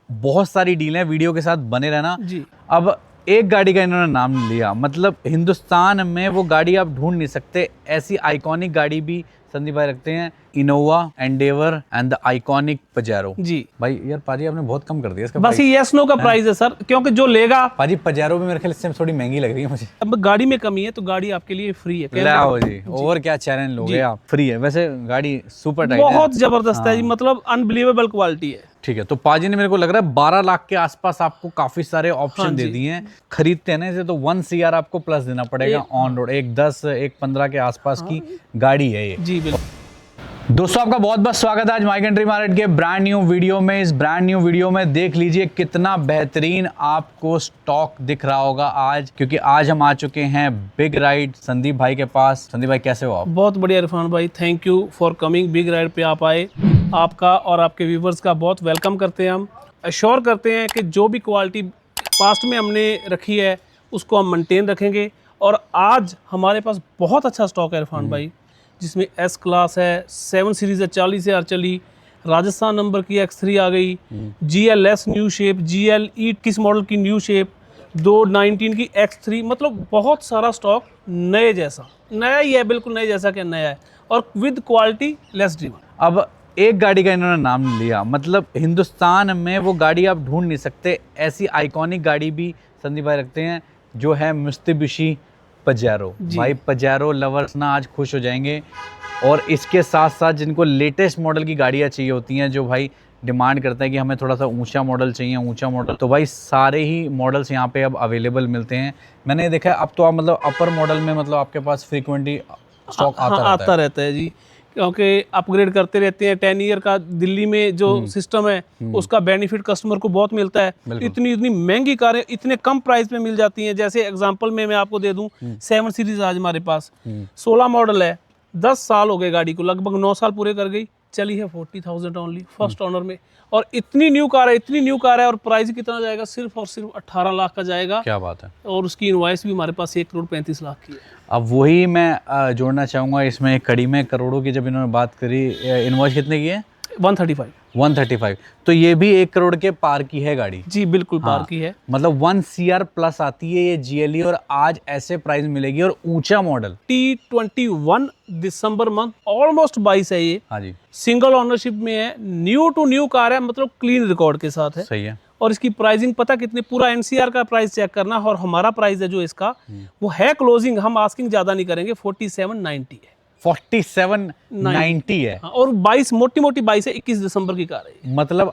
बहुत सारी डील है, वीडियो के साथ बने रहना जी। अब एक गाड़ी का इन्होंने नाम लिया, मतलब हिंदुस्तान में वो गाड़ी आप ढूंढ नहीं सकते, ऐसी आइकॉनिक गाड़ी भी संदीप भाई रखते हैं। Innova, Endeavour and the iconic Pajero. जी भाई यार पाजी आपने बहुत कम कर दिया इसका बस ये यस नो का प्राइस है सर, क्योंकि जो लेगा पाजी पजेरो भी मेरे ख्याल से थोड़ी महंगी लग रही है मुझे। अब गाड़ी में कमी है तो गाड़ी आपके लिए फ्री है। लाओ जी, और क्या चैलेंज लोगे आप, फ्री है। वैसे गाड़ी सुपर टाइट है, बहुत जबरदस्त है जी, मतलब अनबिलीवेबल क्वालिटी है। ठीक है। तो पाजी ने मेरे को लग रहा है 12 लाख के आसपास आपको काफी सारे ऑप्शन दे दिए हैं। खरीदते हैं ना इसे तो 1 CR आपको प्लस देना पड़ेगा ऑन रोड। एक 10 एक 15 के आसपास की गाड़ी है ये। जी बिल्कुल। दोस्तों आपका बहुत बहुत स्वागत है आज माई कंट्री मार्केट के ब्रांड न्यू वीडियो में। इस ब्रांड न्यू वीडियो में देख लीजिए कितना बेहतरीन आपको स्टॉक दिख रहा होगा आज, क्योंकि आज हम आ चुके हैं बिग राइड संदीप भाई के पास। संदीप भाई कैसे हो आप? बहुत बढ़िया इरफान भाई, thank you for coming. Big ride पे आप आए, आपका और आपके व्यूवर्स का बहुत वेलकम करते हैं हम। अश्योर करते हैं कि जो भी क्वालिटी पास्ट में हमने रखी है उसको हम मेंटेन रखेंगे। और आज हमारे पास बहुत अच्छा स्टॉक है इरफान भाई, जिसमें एस क्लास है, 7 सीरीज़ है, 40,000 चली, राजस्थान नंबर की X3 आ गई, GLS न्यू शेप, GLE किस मॉडल की न्यू शेप, 2019 की X3, मतलब बहुत सारा स्टॉक नए जैसा, नया ही है, बिल्कुल नए जैसा क्या नया है, और विद क्वालिटी लेस ड्रिवन। अब एक गाड़ी का इन्होंने नाम लिया, मतलब हिंदुस्तान में वो गाड़ी आप ढूंढ नहीं सकते, ऐसी आइकॉनिक गाड़ी भी संदीप भाई रखते हैं, जो है मित्सुबिशी पजेरो। भाई पजेरो लवर्स ना आज खुश हो जाएंगे। और इसके साथ साथ जिनको लेटेस्ट मॉडल की गाड़ियाँ चाहिए होती हैं, जो भाई डिमांड करते हैं कि हमें थोड़ा सा ऊंचा मॉडल चाहिए, ऊंचा मॉडल, तो भाई सारे ही मॉडल्स यहाँ पे अब अवेलेबल मिलते हैं। मैंने देखा है अब तो आप मतलब अपर मॉडल में मतलब आपके पास फ्रीक्वेंटली स्टॉक आता रहता है जी, क्योंकि अपग्रेड करते रहते हैं। 10 ईयर का दिल्ली में जो सिस्टम है उसका बेनिफिट कस्टमर को बहुत मिलता है। इतनी महंगी कारें इतने कम प्राइस में मिल जाती हैं। जैसे एग्जांपल में मैं आपको दे दूं, 7 सीरीज आज हमारे पास 16 मॉडल है, 10 साल हो गए गाड़ी को, लगभग 9 साल पूरे कर गई, चली है 40,000 ओनली फर्स्ट ऑनर में। और इतनी न्यू कार है, और प्राइस कितना जाएगा, सिर्फ और सिर्फ 18 लाख का जाएगा। क्या बात है। और उसकी इनवॉइस भी हमारे पास 1,35,00,000 की है। अब वही मैं जोड़ना चाहूँगा इसमें एक कड़ी में, करोड़ों की जब इन्होंने बात करी, इनवॉइस कितने की है? 135। तो ये भी 1 करोड़ के पार की है गाड़ी। जी बिल्कुल पार की है, मतलब 1 CR प्लस आती है ये GLE, और आज ऐसे प्राइस मिलेगी। और ऊंचा मॉडल T21 दिसंबर मंथ, ऑलमोस्ट 22 है ये। हाँ जी, सिंगल ओनरशिप में है, न्यू टू न्यू कार है, मतलब क्लीन रिकॉर्ड के साथ है। सही है। और इसकी प्राइसिंग पता कितनी, पूरा NCR का प्राइस चेक करना, और हमारा प्राइस है जो इसका वो है क्लोजिंग, हम आस्किंग ज्यादा नहीं करेंगे, 4790 है। 4790 है। और 22 मोटी 22 है, 21 दिसंबर की कार है। मतलब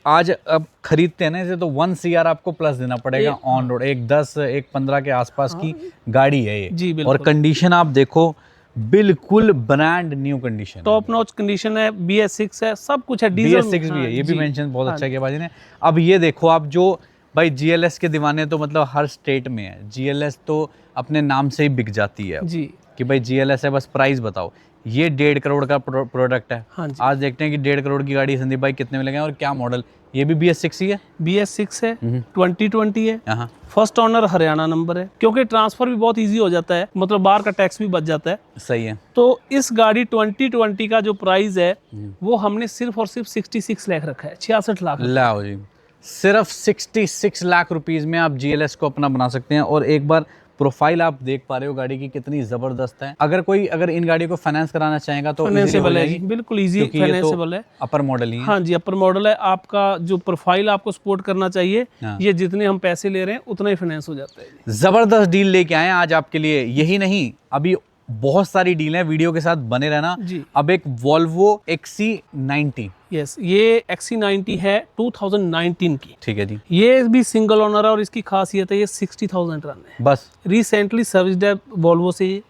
आज अब खरीदते हैं ना इसे तो 1 CR आपको प्लस देना पड़ेगा ऑन रोड। एक 10 एक 15 के आसपास की गाड़ी है ये जी बिल्कुल। और कंडीशन आप देखो, बिल्कुल brand new condition, top notch condition है, BS6 है, सब कुछ है, डीजल BS6 भी है। ये भी मेंशन बहुत अच्छा किया बाजी ने। अब ये देखो आप, जो भाई GLS के दीवाने तो मतलब हर स्टेट में है, GLS तो अपने नाम से ही बिक जाती है जी, कि भाई GLS है, बस प्राइस बताओ। ये 1.5 करोड़ का प्रोडक्ट है। हाँ जी। आज देखते हैं कि 1.5 करोड़ की गाड़ी संदीप भाई कितने में लगे और क्या मॉडल। ये भी BS6 ही है, BS6 है, 2020 है, यहाँ फर्स्ट ऑनर हरियाणा नंबर है, क्योंकि ट्रांसफर भी बहुत इजी हो जाता है, मतलब बाहर का टैक्स भी बच जाता है। सही है। तो इस गाड़ी 2020 का जो प्राइस है वो हमने सिर्फ और सिर्फ 66 लाख रखा है, 66 लाख। लाओ जी, सिर्फ 66 लाख रुपीस में आप GLS को अपना बना सकते हैं। और एक बार प्रोफाइल आप देख पा रहे हो गाड़ी की कितनी जबरदस्त है। अगर इन गाड़ियों को फाइनेंस कराना चाहेगा तो फाइनेंसेबल है, बिल्कुल इजी फाइनेंसेबल है। अपर मॉडल ही है। हाँ जी, अपर मॉडल है। आपका जो प्रोफाइल आपको सपोर्ट करना चाहिए, ये जितने हम पैसे ले रहे हैं उतना ही फाइनेंस हो जाता है। जबरदस्त डील लेके आए आज आपके लिए। यही नहीं, अभी बहुत सारी डील है, वीडियो के साथ बने रहना जी। अब एक Volvo XC90, यस, ये XC90 है 2019 की। ठीक है जी। ये भी सिंगल ओनर है और इसकी खासियत है ये 60,000 रन है बस। रिसेंटली सर्विस्ड है वॉल्वो से,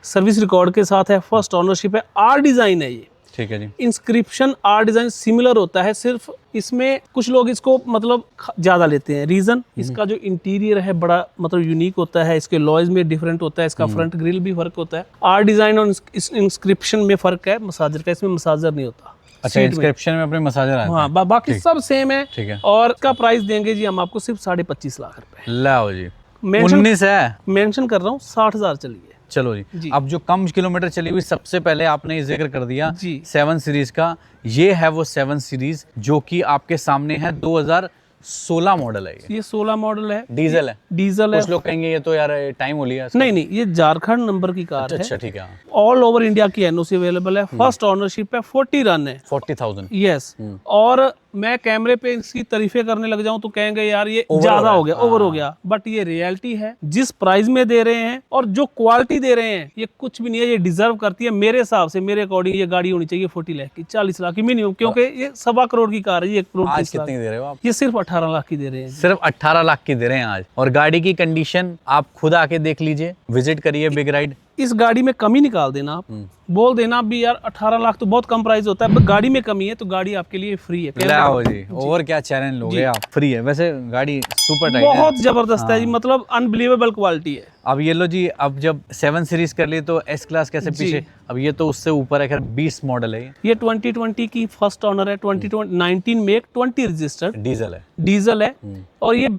सर्विस रिकॉर्ड के साथ है, फर्स्ट ओनरशिप है, R डिजाइन है ये, ठीक है जी। इंस्क्रिप्शन R डिजाइन सिमिलर होता है, सिर्फ इसमें कुछ लोग इसको मतलब ज्यादा लेते हैं। रीजन इसका जो इंटीरियर है बड़ा मतलब यूनिक होता है, इसके लॉयज में डिफरेंट होता है, इसका फ्रंट ग्रिल भी फर्क होता है। R डिजाइन और इंस्क्रिप्शन में फर्क है मसाजर का, इसमें मसाजर नहीं होता। अच्छा, इंस्क्रिप्शन में अपने मसाजर आते हैं। हाँ, बाकी सब सेम है। ठीक है। और इसका प्राइस देंगे जी हम आपको सिर्फ 25.5 लाख रुपए। लाओ जी, मेंशन 19 है, मेंशन कर रहा हूँ, 60,000 चलिए। चलो जी। जी, अब जो कम किलोमीटर चली हुई, सबसे पहले आपने जिक्र कर दिया जी। 7 सीरीज का। ये है वो 7 सीरीज जो कि आपके सामने है, 2016 मॉडल है। ये 16 मॉडल है, डीजल है। डीजल है। कुछ लोग कहेंगे ये तो यार टाइम हो लिया इसका। नहीं नहीं, ये झारखंड नंबर की कार है। अच्छा ठीक है। ऑल ओवर इंडिया की एनओसी अवेलेबल है, फर्स्ट ओनरशिप है, 40 रन है। 40,000। यस। और मैं कैमरे पे इसकी तारीफें करने लग जाऊं तो कहेंगे यार ये Over ज्यादा हो हो गया, रहा है। ओवर हो हाँ। गया, बट ये रियलिटी है। जिस प्राइस में दे रहे हैं और जो क्वालिटी दे रहे हैं, ये कुछ भी नहीं है, ये डिजर्व करती है मेरे हिसाब से। मेरे अकॉर्डिंग ये गाड़ी होनी चाहिए 40 लाख की, 40 लाख की मिनिमम, क्योंकि ये 1.25 करोड़ की कार है। ये 1 करोड़ आज 30 लाख। कितनी दे रहे हो आप? ये सिर्फ 18 लाख की दे रहे हैं। सिर्फ 18 लाख की दे रहे हैं आज। और गाड़ी की कंडीशन आप खुद आके देख लीजिए, विजिट करिए बिग राइड। इस गाड़ी में कमी निकाल देना आप, बोल देना भी यार 18 लाख तो बहुत कम प्राइस होता है, पर गाड़ी में कमी है तो गाड़ी आपके लिए फ्री है। लाओ जी, और क्या चैलेंज लोगे आप, फ्री है। वैसे गाड़ी सुपर टाइट है, बहुत जबरदस्त है जी, मतलब अनबिलीवेबल क्वालिटी है। अब ये लो जी, अब जब 7 सीरीज कर लिए तो एस क्लास कैसे जी। पीछे? अब ये तो उससे ऊपर है, खैर 20 मॉडल है। ये 2020 की फर्स्ट ऑनर है, 2019 में 20 रजिस्टर्ड डीजल है। डीजल है। और ये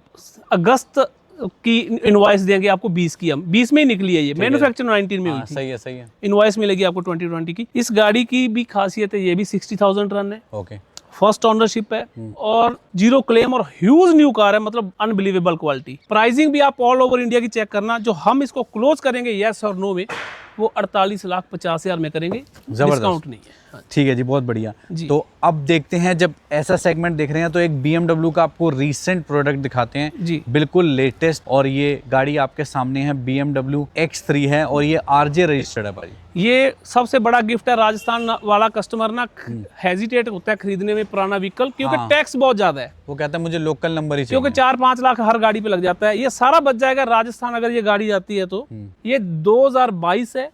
अगस्त की इनवॉइस देंगे आपको 20 की, हम 20 में ही निकली है, ये मैन्युफैक्चर 19 में हुई हाँ, थी। सही है सही है। इनवॉइस मिलेगी आपको 2020 की। इस गाड़ी की भी खासियत है, ये भी 60,000 रन है, ओके। फर्स्ट ओनरशिप है और जीरो क्लेम और ह्यूज न्यू कार है, मतलब अनबिलीवेबल क्वालिटी। प्राइसिंग भी आप ऑल ओवर इंडिया की चेक करना, जो हम इसको क्लोज करेंगे यस और नो में, वो 48,50,000 में करेंगे, डिस्काउंट नहीं है। ठीक है जी, बहुत बढ़िया। जी। तो अब देखते हैं, जब ऐसा सेगमेंट देख रहे हैं तो एक BMW का आपको रीसेंट प्रोडक्ट दिखाते हैं जी। बिल्कुल लेटेस्ट। और ये गाड़ी आपके सामने है, BMW X3 है और ये RJ रजिस्टर्ड है भाई। ये सबसे बड़ा गिफ्ट है। राजस्थान वाला कस्टमर ना हेजिटेट होता है खरीदने में पुराना व्हीकल, क्योंकि हाँ। टैक्स बहुत ज्यादा है, वो कहता है मुझे लोकल नंबर ही चाहिए। क्योंकि 4-5 लाख हर गाड़ी पे लग जाता है। ये सारा बच जाएगा राजस्थान अगर ये गाड़ी जाती है तो। ये 2022 है,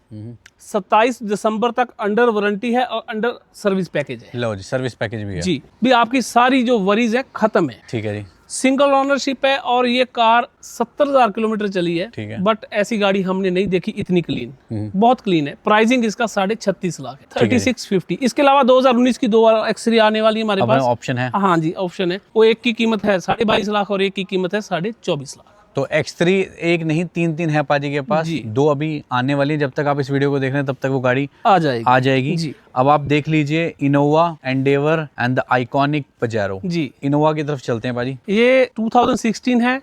27 दिसंबर तक अंडर वारंटी है और अंडर सर्विस पैकेज है। लो जी, सर्विस पैकेज भी है। जी, भी आपकी सारी जो वरीज है खत्म है। ठीक है जी। सिंगल ओनरशिप है और ये कार 70,000 किलोमीटर चली है। ठीक है। बट ऐसी गाड़ी हमने नहीं देखी इतनी क्लीन, बहुत क्लीन है। प्राइसिंग इसका 36.5 लाख है, 3650। इसके अलावा 2019 की 2 X3 आने वाली है हमारे अब पास। ऑप्शन है। हाँ जी, ऑप्शन है। वो एक की कीमत है 22.5 लाख और एक की कीमत है 24.5 लाख। तो X3 एक नहीं 3 है पाजी के पास, जी। 2 अभी आने वाली है। जब तक आप इस वीडियो को देख रहे हैं तब तक वो गाड़ी आ जाएगी। जी। अब आप देख लीजिए Innova, Endeavour and the iconic Pajero. जी। इनोवा की तरफ चलते हैं पाजी। ये 2016 है,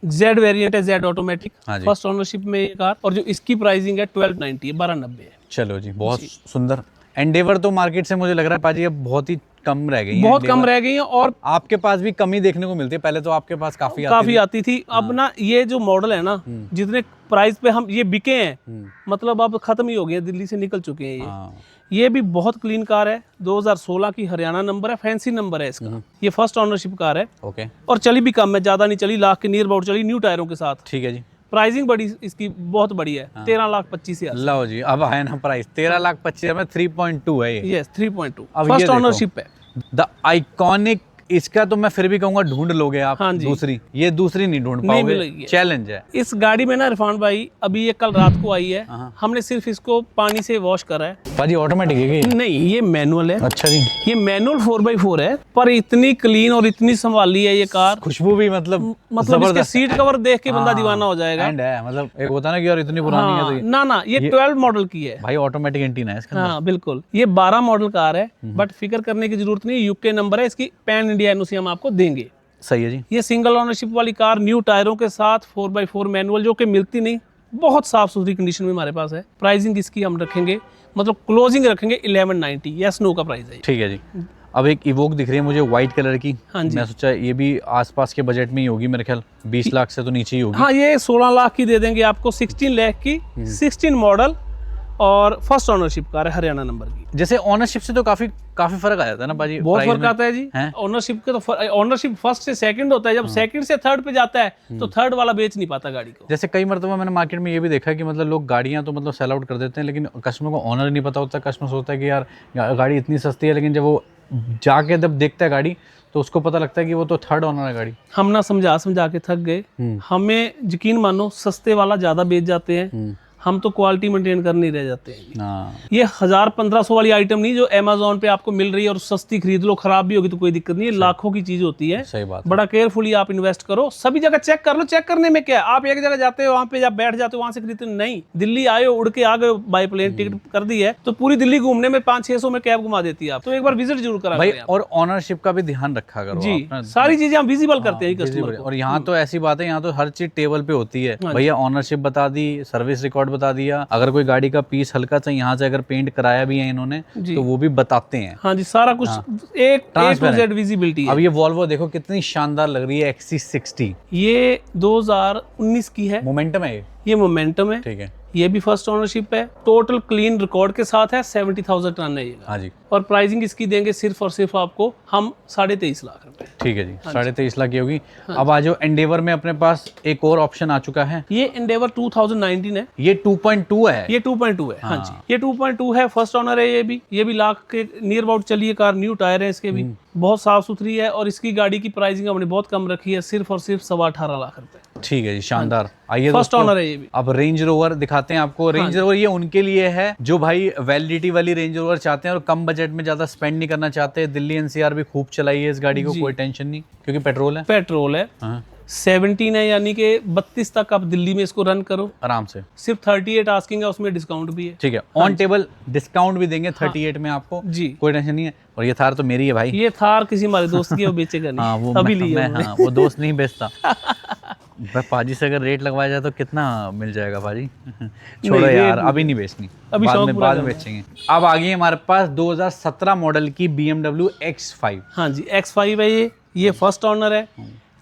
जेड वेरिएंट है, जेड ऑटोमेटिक, हाँ जी। फर्स्ट ओनरशिप में ये कार। और जो इसकी प्राइसिंग है 1290 है, 1290 है। चलो जी, बहुत सुंदर। एंडेवर तो मार्केट से मुझे लग रहा है पाजी अब बहुत ही कम रह गई है। बहुत कम Endeavour। रह गई है और आपके पास भी कमी देखने को मिलती है, पहले तो आपके पास काफी आती थी। अब ना ये जो मॉडल है ना, जितने प्राइस पे हम ये बिके हैं, मतलब अब खत्म ही हो गए, दिल्ली से निकल चुके हैं ये। हाँ। ये भी बहुत क्लीन कार है, 2016 की, हरियाणा नंबर है, फैंसी नंबर है इसका। ये फर्स्ट ओनरशिप कार है ओके। और चली भी कम है, ज्यादा नहीं चली, लाख के नियर अबाउट चली, न्यू टायरों के साथ। ठीक है जी। प्राइसिंग बड़ी इसकी बहुत बड़ी है, 13,25,000। लो जी, अब आया ना प्राइस 13,25,000 में 3.2 है ये। यस, 3.2 अब ये फर्स्ट देखो। ओनरशिप है। द आइकॉनिक, इसका तो मैं फिर भी कहूंगा ढूंढ लोगे आप। हाँ जी। दूसरी, ये दूसरी नहीं ढूंढ नहीं पाओगे, मिलेगी। चैलेंज है। इस गाड़ी में ना इरफान भाई, अभी ये कल रात को आई है, हाँ। हमने सिर्फ इसको पानी से वॉश करा है। पाजी ऑटोमेटिक है क्या? नहीं, ये मैनुअल है। अच्छा जी। ये मैनुअल 4x4 है, पर इतनी क्लीन और इतनी संभाली है ये कार, खुशबू भी मतलब इसके सीट कवर देख के बंदा दीवाना हो जाएगा। एंड है, मतलब एक होता है ना कि यार इतनी पुरानी है तो हाँ, ना ये 12 मॉडल की है भाई, ऑटोमेटिक एंटीना है इसका। हाँ बिल्कुल। ये 12 मॉडल कार है, बट फिक्र करने की जरूरत नहीं, यूके नंबर है, इसकी पैन इंडिया एनओसी हम आपको देंगे। सही है जी। ये सिंगल ओनरशिप वाली कार, न्यू टायरों के साथ, 4x4 मैनुअल, जो कि मिलती नहीं, बहुत साफ सुथरी कंडीशन में हमारे पास है। प्राइसिंग इसकी हम रखेंगे, मतलब क्लोजिंग रखेंगे 1190, यस नो का प्राइस है। ठीक है जी। अब एक इवोक दिख रही है मुझे व्हाइट कलर की। हाँ जी। मैं सोचा ये भी आसपास के बजट में ही होगी, मेरे ख्याल 20 लाख से तो नीचे ही होगी। हाँ, ये 16 लाख की दे देंगे आपको, 16 लाख की, 16 मॉडल और फर्स्ट ओनरशिप कार है, हरियाणा नंबर की। जैसे ओनरशिप से तो काफी फर्क आ जाता है ना बाजी? बहुत प्राइस फर्क में? आता है जी। हैं? ओनरशिप के तो ओनरशिप फर्स्ट से सेकंड होता है, जब सेकंड से थर्ड पे जाता है तो थर्ड वाला बेच नहीं पाता गाड़ी को। जैसे कई मरतबा मैंने मार्केट में ये भी देखा है कि मतलब लोग गाड़ियां तो मतलब सेल आउट कर देते हैं, लेकिन कस्टमर को ऑनर नहीं पता होता। कस्टमर सोचता है कि यार गाड़ी इतनी सस्ती है, लेकिन जब वो जाके जब देखता है गाड़ी तो उसको पता लगता है कि वो तो थर्ड ऑनर है गाड़ी। हम ना समझा के थक गए। हमें यकीन मानो, सस्ते वाला ज्यादा बेच जाते हैं, हम तो क्वालिटी मेंटेन कर नहीं रह जाते हैं। हाँ ये 1000-1500 वाली आइटम नहीं जो अमेजोन पे आपको मिल रही है और सस्ती खरीद लो, खराब भी होगी तो कोई दिक्कत नहीं है, लाखों की चीज होती है। सही बात है। बड़ा केयरफुली आप इन्वेस्ट करो, सभी जगह चेक कर लो। चेक करने में क्या है, आप एक जगह जाते हो वहां पे जब बैठ जाते हो वहां से खरीदते हो, नहीं, दिल्ली आए हो, उड़ के आ गए बाई प्लेन, टिकट कर दी है तो पूरी दिल्ली घूमने में 500-600 में कैब घुमा देती है आप, तो एक बार विजिट जरूर करा भाई। करें आप। और ऑनरशिप का भी ध्यान रखा करो जी, आप ना। सारी चीजें हम विजिबल करते हैं कस्टमर visible। को। और यहाँ तो ऐसी बात है, यहाँ तो हर चीज टेबल पे होती है। भैया ऑनरशिप बता दी, सर्विस रिकॉर्ड बता दिया, अगर कोई गाड़ी का पीस हल्का सा यहाँ से अगर पेंट कराया भी है इन्होंने तो वो भी बताते हैं। हाँ जी, सारा कुछ एक A to Z विजिबिलिटी अब है। ये वॉल्वो देखो कितनी शानदार लग रही है, XC60 ये 2019 की है, मोमेंटम है ये मोमेंटम है, ठीक है। ये भी फर्स्ट ओनरशिप है, टोटल क्लीन रिकॉर्ड के साथ है, 70,000 टन है ये। हाँ जी और प्राइसिंग इसकी देंगे सिर्फ और सिर्फ आपको हम 23.5 लाख रुपए। ठीक है जी, 23.5 लाख की होगी। अब आ जाओ एंडेवर में, अपने पास एक और ऑप्शन आ चुका है, ये एंडेवर 2019 है, ये 2.2 है। ये 2.2 है। हाँ जी, ये 2.2 है, फर्स्ट ओनर है, ये भी लाख के नियर अबाउट चली है कार, न्यू टायर है इसके भी, बहुत साफ सुथरी है। और इसकी गाड़ी की प्राइसिंग हमने बहुत कम रखी है, सिर्फ और सिर्फ 18.25 लाख रुपए। ठीक है जी, शानदार। आइए फर्स्ट दोस्तों, ओनर है ये भी। अब रेंज रोवर दिखाते हैं आपको। रेंज रोवर ये उनके लिए है जो भाई वैलिडिटी वाली रेंज रोवर चाहते हैं और कम बजट में ज्यादा स्पेंड नहीं करना चाहते। दिल्ली एनसीआर भी खूब चलाई है इस गाड़ी को, कोई टेंशन नहीं, क्योंकि पेट्रोल है। पेट्रोल है, हाँ, 17 है, यानी कि 32 तक आप दिल्ली में इसको रन करो। आराम से। सिर्फ 38 आस्किंग है, उसमें डिस्काउंट भी है। ठीक है, ऑन टेबल डिस्काउंट भी देंगे 38 में आपको, जी, कोई टेंशन नहीं है। और ये थार तो मेरी है भाई। ये थार किसी हमारे दोस्त की है, वो बेचेगा नहीं। हाँ वो अभी मैं, लिया हाँ, वो दोस्त नहीं बेचता। भाई पाजी से अगर रेट लगवाया जाए तो कितना मिल जाएगा पाजी? छोड़ो नहीं, यार, रेट अभी नहीं बेचनी, अभी बाद शौक में पूरा बाद में करना है। बेचेंगे। अब आ गई हमारे पास 2017 मॉडल की BMW X5। हाँ जी, X5 है ये फर्स्ट ओनर है,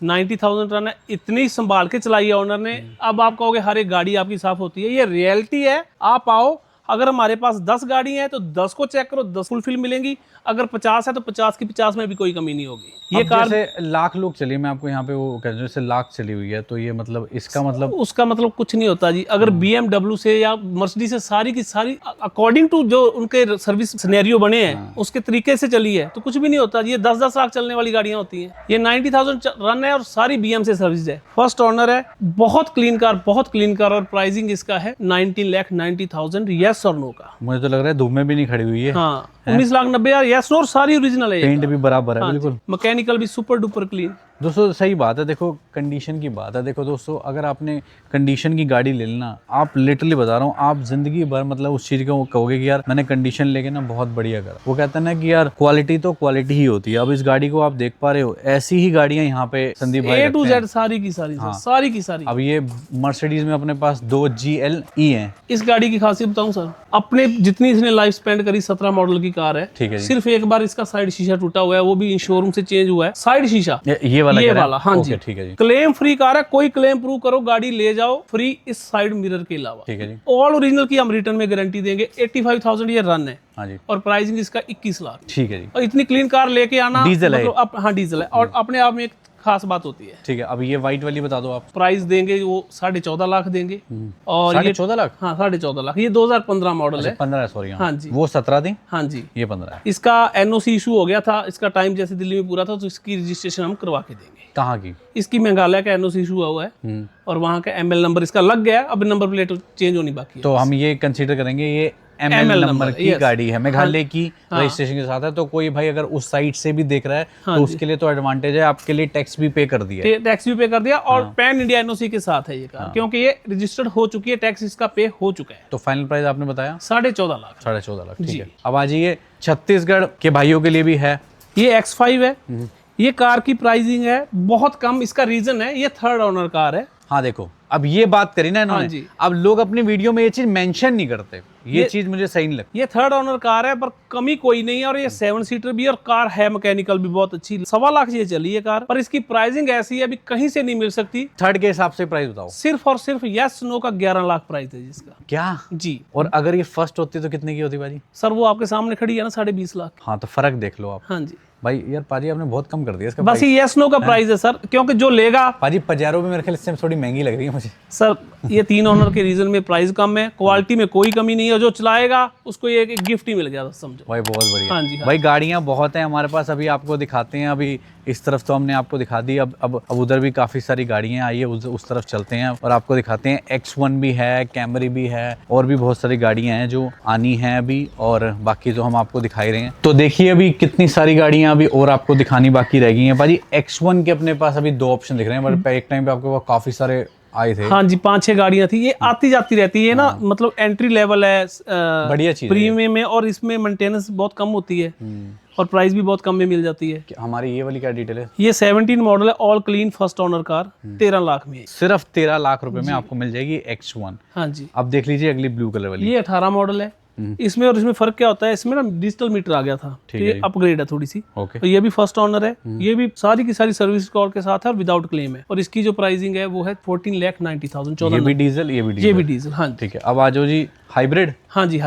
90,000 टन है, इतनी संभाल के चलाई है ओनर ने। अब आप कहोगे हर एक गाड़ी आपकी साफ होती है, ये रियलिटी है। आप आओ, अगर हमारे पास 10 गाड़ी है तो 10 को चेक करो, 10 फुलफिल मिलेंगी। अगर 50 है तो 50 की 50 में भी कोई कमी नहीं होगी। ये अब कार जैसे लाख लोग चली, मैं आपको यहाँ पे वो कह रहा हूँ, जैसे लाख चली हुई है, तो ये मतलब इसका मतलब उसका मतलब कुछ नहीं होता जी। अगर BMW से या मर्सिडीज से सारी की सारी अकॉर्डिंग टू जो उनके सर्विस सिनेरियो बने हैं उसके तरीके से चली है तो कुछ भी नहीं होता जी। ये 10-10 लाख चलने वाली गाड़ियां होती हैं। ये 90,000 रन है और सारी BM से सर्विस है, फर्स्ट ओनर है, बहुत क्लीन कार, बहुत क्लीन कार। और प्राइसिंग इसका है 19,90,000, यस और नो का। मुझे तो लग रहा है धूप में भी नहीं खड़ी हुई है। हाँ, 19,90,000 यस नो, और सारी ओरिजिनल है। पेंट भी बराबर है बिल्कुल। मैकेनिकल भी सुपर डुपर क्लीन। दोस्तों सही बात है, देखो कंडीशन की बात है। देखो दोस्तों, अगर आपने कंडीशन की गाड़ी ले लेना, आप लिटरली बता रहा हूँ, आप जिंदगी भर मतलब उस चीज को कहोगे कि यार मैंने कंडीशन लेके ना बहुत बढ़िया करा। वो कहते हैं ना कि यार क्वालिटी तो क्वालिटी ही होती है। अब इस गाड़ी को आप देख पा रहे हो, ऐसी ही गाड़ियां यहाँ पे संदीप भाई A to रखते हैं। Z सारी की सारी, सारी की सारी। अब ये मर्सिडीज में अपने पास 2 GLE हैं। इस गाड़ी की खासियत बताऊं सर, अपने जितनी इसने लाइफ स्पेंड करी, 17 मॉडल की कार है, ठीक है जी। सिर्फ एक बार इसका साइड शीशा टूटा हुआ है, वो भी शोरूम से चेंज हुआ है। साइड शीशा ये वाला ये कह रहे हैं? वाला, हाँ जी, ठीक है जी, क्लेम फ्री कार है। कोई क्लेम प्रूव करो, गाड़ी ले जाओ फ्री इस साइड मिरर के अलावा। ठीक है जी, ऑल ओरिजिनल की हम रिटर्न में गारंटी देंगे। 85,000 ये रन है हाँ जी, और प्राइसिंग इसका 21 लाख। ठीक है जी। और इतनी क्लीन कार लेके आना, डीजल है मतलब हाँ डीजल है, और अपने आप में एक खास बात होती है। ठीक है, अब ये व्हाइट वाली बता दो आप। प्राइस देंगे वो 14.5 लाख देंगे। और ये 14.5 लाख? हाँ 14.5 लाख। ये 2015 मॉडल है। 15 सॉरी, हाँ जी, वो 17 थी, हाँ जी। ये 15 है। इसका NOC इशू हो गया था, इसका टाइम जैसे दिल्ली में पूरा था, तो इसकी रजिस्ट्रेशन हम करवा के देंगे। कहाँ की? इसकी मेघालय का NOC इशू हुआ है और वहाँ का ML नंबर इसका लग गया है, अब नंबर प्लेट चेंज होनी बाकी है। तो हम ये कंसीडर करेंगे ये ML नंबर की गाड़ी है, मेघालय की रजिस्ट्रेशन के साथ है। तो कोई भाई अगर उस साइड से भी देख रहा है तो उसके लिए तो एडवांटेज है, आपके लिए टैक्स भी पे कर दिया। टैक्स भी पे कर दिया और पैन इंडिया NOC के साथ है ये कार, क्योंकि ये रजिस्टर्ड हो चुकी है, टैक्स इसका पे हो चुका है। तो फाइनल प्राइस आपने बताया 14.5 लाख। 14.5 लाख, ठीक है। अब आ जाइए, छत्तीसगढ़ के भाइयों के लिए भी है। ये X5 है। ये कार की प्राइसिंग है बहुत कम, इसका रीजन है ये थर्ड ओनर कार है। हाँ देखो, अब ये बात करी ना इन्होंने, हाँ जी। अब लोग अपनी वीडियो में ये चीज मेंशन नहीं करते, ये चीज मुझे सही नहीं लगती। ये थर्ड ओनर कार है, पर कमी कोई नहीं है। और ये 7 सीटर भी, और कार है मैकेनिकल भी बहुत अच्छी। 1.25 लाख ये चली है कार, पर इसकी प्राइसिंग ऐसी है अभी कहीं से नहीं मिल सकती। थर्ड के हिसाब से प्राइस बताओ। सिर्फ और सिर्फ यस नो का 11 लाख प्राइस है जिसका। क्या? जी। और अगर ये फर्स्ट होती तो कितने की होती भाजी? सर वो आपके सामने खड़ी है ना, 20.5 लाख। हाँ तो फर्क देख लो आप। हाँ जी, भाई यार पाजी आपने बहुत कम कर दिया इसका बस ये यस नो का प्राइस है सर, क्योंकि जो लेगा पाजी पजेरो भी मेरे ख्याल से थोड़ी महंगी लग रही है मुझे। सर, ये 3 ऑनर के रीजन में प्राइस कम है, क्वालिटी में कोई कमी नहीं है, जो चलाएगा उसको ये एक गिफ्ट ही मिल गया समझो। भाई बहुत बढ़िया। हाँ जी, हाँ। भाई गाड़ियाँ बहुत हैं हमारे पास, अभी आपको दिखाते हैं। अभी इस तरफ तो हमने आपको दिखा दी, अब उधर भी काफ़ी सारी गाड़ियाँ आई है, उस तरफ चलते हैं और आपको दिखाते हैं। X1 भी है, कैमरी भी है और भी बहुत सारी गाड़ियाँ हैं जो आनी हैं अभी, और बाकी तो हम आपको दिखाई रहे हैं। तो देखिए अभी कितनी सारी गाड़ियाँ अभी और आपको दिखानी बाकी रह गई हैं। भाजी X1 के अपने पास अभी 2 ऑप्शन दिख रहे हैं, बट एक टाइम पे आपके पास काफ़ी सारे आए थे। हाँ जी, 5-6 गाड़ियाँ थी, ये आती जाती रहती है ना, मतलब एंट्री लेवल है, बढ़िया चीज़ प्रीमियम में, और इसमें मेंटेनेंस बहुत कम होती है और प्राइस भी बहुत कम में मिल जाती है। हमारी ये वाली क्या डिटेल है? ये 17 मॉडल है, all clean first owner car, 13 lakh में है। सिर्फ 13 लाख रुपए में आपको मिल जाएगी X1। हाँ जी। अब देख लीजिए अगली ब्लू कलर वाली, ये 18 मॉडल है। इसमें और इसमें फर्क क्या होता है, इसमें ना डिजिटल मीटर आ गया था, तो ये अपग्रेड है थोड़ी सी। ओके। तो ये भी फर्स्ट ओनर है, ये भी सारी की सारी सर्विस रिकॉर्ड के साथ है और विदाउट क्लेम है, और इसकी जो प्राइसिंग है वो है 14,90,000। ये भी डीजल, ये भी डीजल। हाँ जी। ठीक है, अब आ जाओ जी हाइब्रिड। हाँ जी,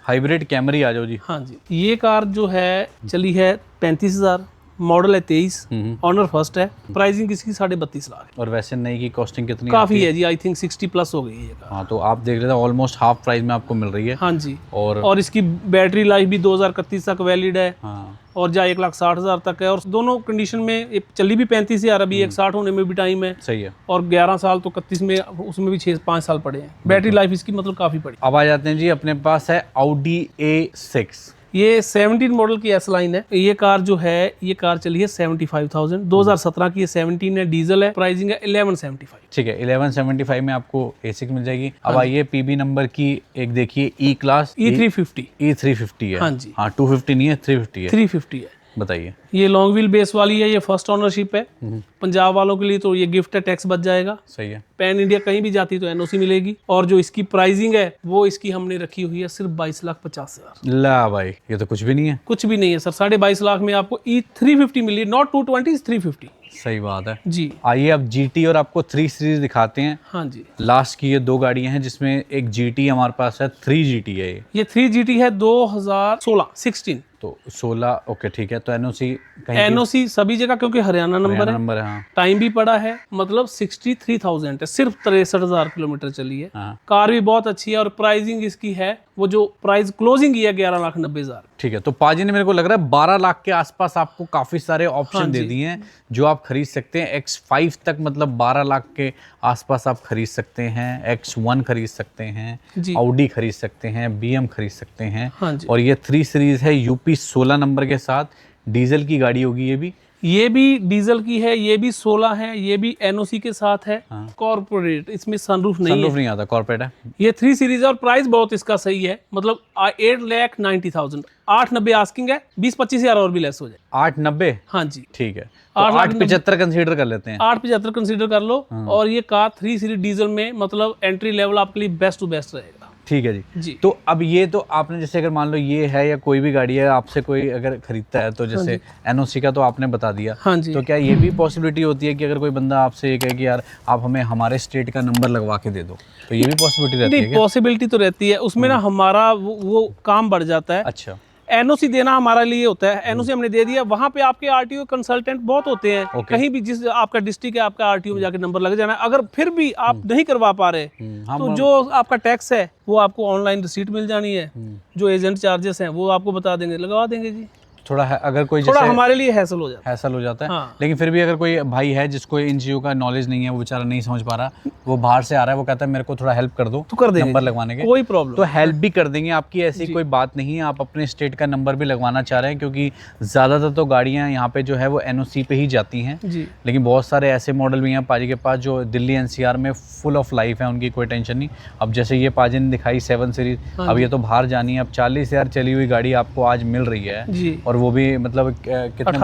हाइब्रिड कैमरी आ जाओ जी। हाँ जी, ये कार जो है चली है 35,000, मॉडल है 23, ऑनर फर्स्ट है, प्राइसिंग इसकी 32.5 लाख है। और वैसे नई की कॉस्टिंग कितनी काफी है जी, आई थिंक 60+ हो गई है ये कार। हाँ, तो आप देख रहे थे ऑलमोस्ट हाफ प्राइस में आपको मिल रही है। हाँ जी। और इसकी बैटरी लाइफ भी 2031 तक वैलिड है। हाँ, और जा 1,60,000 तक है, और दोनों कंडीशन में चली भी 35,000, अभी 1,60 होने में भी टाइम है। सही है। और 11 साल तो 31 में, उसमें भी 6-5 साल पड़े हैं। बैटरी लाइफ इसकी मतलब काफी बड़ी। अब आ जाते हैं जी, अपने पास है Audi A6। ये 17 मॉडल की एस लाइन है। ये कार जो है, ये कार चली है 75,000, 2017 की, ये 17 है, डीजल है, प्राइसिंग है 1175। ठीक है, 1175 में आपको A6 मिल जाएगी। अब आइए पीबी नंबर की एक देखिए, ई क्लास E350। E350 है। हाँ जी। हाँ, 250 नहीं है, 350 है। 350 है। बताइए। ये लॉन्ग व्हील बेस वाली है, ये फर्स्ट ओनरशिप है। पंजाब वालों के लिए तो ये गिफ्ट है, टैक्स बच जाएगा। सही है। पैन इंडिया कहीं भी जाती तो एनओसी मिलेगी। और जो इसकी प्राइसिंग है वो इसकी हमने रखी हुई है सिर्फ 22,50,000। ला भाई, ये तो कुछ भी नहीं है। कुछ भी नहीं है सर, 22.5 लाख में आपको E350 मिली, नॉट 220, 350। सही बात है जी। आइए अब GT और आपको 3 सीरीज दिखाते हैं। हाँ जी। लास्ट की ये 2 गाड़ियां हैं, जिसमें एक GT हमारे पास है, 3 GT है ये 3 GT है, 2016। तो 16। ओके ठीक है, तो NOC कहीं एनओसी सभी जगह, क्योंकि हरियाणा नंबर है। नंबर है। हाँ। टाइम भी पड़ा है, मतलब 63,000 है, सिर्फ 63,000 किलोमीटर चली है। हाँ। कार भी बहुत अच्छी है, और प्राइसिंग इसकी है, वो जो प्राइस क्लोजिंग की है 11,90,000। ठीक है, तो पाजी ने मेरे को लग रहा है 12 लाख के आसपास आपको काफी सारे ऑप्शन दे दिए हैं जो आप खरीद सकते हैं। X5 तक मतलब 12 लाख के आसपास आप खरीद सकते हैं। X1 खरीद सकते हैं, Audi खरीद सकते हैं, BM खरीद सकते हैं। हाँ जी। और ये 3 सीरीज है, UP 16 नंबर के साथ, डीजल की गाड़ी होगी ये भी डीजल की है, ये भी 16 है, ये भी एनओसी के साथ है। कॉर्पोरेट, इसमें सनरूफ नहीं आता, कॉर्पोरेट है। ये 3 सीरीज है, और प्राइस बहुत इसका सही है, मतलब 8,90,000। 890 आस्किंग है, 20-25 हज़ार और भी लेस हो जाए। 890। हाँ जी। ठीक है, तो 875 कंसीडर कर लेते हैं। 875 कंसीडर कर लो। और ये कार 3 सीरीज डीजल में, मतलब एंट्री लेवल आपके लिए बेस्ट टू बेस्ट रहेगा। ठीक है जी। तो अब ये तो आपने जैसे अगर मान लो ये है, या कोई भी गाड़ी है आपसे कोई अगर खरीदता है, तो जैसे NOC का तो आपने बता दिया। हाँ जी। तो क्या ये भी पॉसिबिलिटी होती है कि अगर कोई बंदा आपसे ये कहे कि यार आप हमें हमारे स्टेट का नंबर लगवा के दे दो, तो ये भी पॉसिबिलिटी रहती है क्या? पॉसिबिलिटी तो रहती है, उसमें ना हमारा वो काम बढ़ जाता है। अच्छा। एनओसी देना हमारे लिए होता है, एनओसी हमने दे दिया, वहाँ पे आपके आरटीओ कंसल्टेंट बहुत होते हैं। कहीं भी जिस आपका डिस्ट्रिक्ट है, आपका आरटीओ में जाके नंबर लग जाना है। अगर फिर भी आप नहीं करवा पा रहे, तो जो आपका टैक्स है वो आपको ऑनलाइन रिसीट मिल जानी है। जो एजेंट चार्जेस हैं वो आपको बता देंगे, लगवा देंगे जी। थोड़ा है, अगर कोई थोड़ा हमारे लिए हैसल हो जाता है। हाँ। लेकिन फिर भी अगर कोई भाई है जिसको इन चीज़ों का नॉलेज नहीं है, वो बेचारा नहीं समझ पा रहा, वो बाहर से आ रहा है, वो कहता है मेरे को थोड़ा हेल्प कर दो, तो कर देंगे नंबर लगवाने के, कोई प्रॉब्लम, तो हेल्प भी कर देंगे आपकी। ऐसी कोई बात नहीं है। आप अपने स्टेट का नंबर भी लगवाना चाह रहे हैं, क्योंकि ज़्यादातर तो गाड़ियाँ यहाँ पे जो है वो NOC पे ही जाती हैं जी। लेकिन बहुत सारे ऐसे मॉडल भी हैं पाजी के पास जो दिल्ली NCR में फुल ऑफ लाइफ है, उनकी कोई टेंशन नहीं। अब जैसे ये पाजी ने दिखाई 7 सीरीज, अब ये तो बाहर जानी है। अब 40,000 चली हुई गाड़ी आपको आज मिल रही है, और वो भी मतलब कितने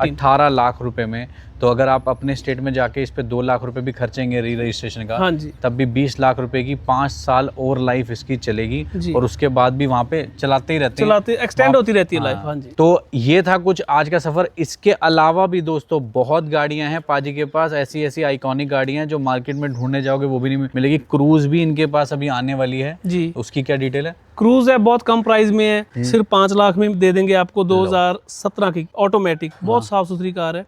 18 लाख रुपए में, तो अगर आप अपने स्टेट में जाके इस पे 2 लाख रुपए भी खर्चेंगे री रजिस्ट्रेशन का, हाँ जी तब भी 20 लाख रुपए की 5 साल और लाइफ इसकी चलेगी, जी। और उसके बाद भी वहाँ पे चलाते ही रहते हैं, चलाते एक्सटेंड होती रहती है लाइफ। हाँ। हाँ जी। तो ये था कुछ आज का सफर। इसके अलावा भी दोस्तों बहुत गाड़ियां हैं पाजी के पास, ऐसी ऐसी आइकॉनिक गाड़ियां हैं जो मार्केट में ढूंढने जाओगे वो भी नहीं मिलेगी। क्रूज भी इनके पास अभी आने वाली है, जी उसकी क्या डिटेल है? क्रूज है, बहुत कम प्राइस में है, सिर्फ 5 लाख में दे देंगे आपको। 2017 की ऑटोमेटिक, बहुत साफ सुथरी कार है।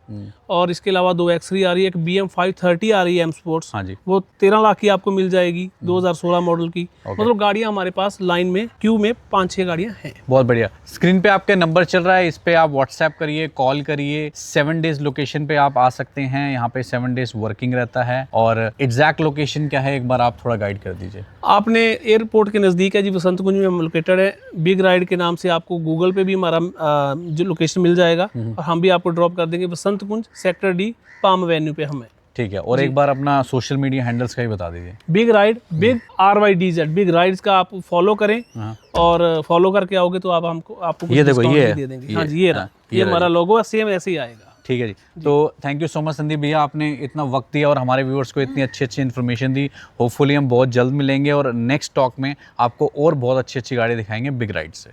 और इसके अलावा 2 X3 आ रही है, एक BM 530 आ रही है M स्पोर्ट्स, हाँ जी। वो 13 लाख की आपको मिल जाएगी, 2016 मॉडल की। मतलब गाड़ियां हमारे पास लाइन में क्यू में 5-6 गाड़ियां हैं। बहुत बढ़िया। स्क्रीन पे आपके नंबर चल रहा है, इस पे आप व्हाट्सएप करिए, कॉल करिए। 7 डेज लोकेशन पे आप आ सकते हैं, यहाँ पे 7 डेज वर्किंग रहता है। और एग्जैक्ट लोकेशन क्या है एक बार आप थोड़ा गाइड कर दीजिए। आपने एयरपोर्ट के नज़दीक है जी, वसंत कुंज में हम लोकेटेड है। बिग राइड के नाम से आपको गूगल पे भी हमारा जो लोकेशन मिल जाएगा, और हम भी आपको ड्रॉप कर देंगे वसंत कुंज सेक्टर D पाम एवेन्यू पे हमें। ठीक है, और एक बार अपना सोशल मीडिया हैंडल्स का ही बता दीजिए। Big ride, big RYDZ, big rides का आप फॉलो करें, हाँ। और फॉलो करके आओगे तो आप आपको कुछ ये देखो, डिस्काउंट ये भी है, दे देंगे। ये हाँ जी, ये रहा, हाँ, ये ये हमारा लोगो है, सेम ऐसे ही आएगा। ठीक है जी। तो thank you so much Sandeep भैया, आपने इतना वक्त दिया और हमारे व्यूअर्स को इतनी अच्छी अच्छी इन्फॉर्मेशन दी। होपफुली हम बहुत जल्द मिलेंगे और नेक्स्ट टॉक में आपको और बहुत अच्छी अच्छी गाड़ी दिखाएंगे बिग राइड से।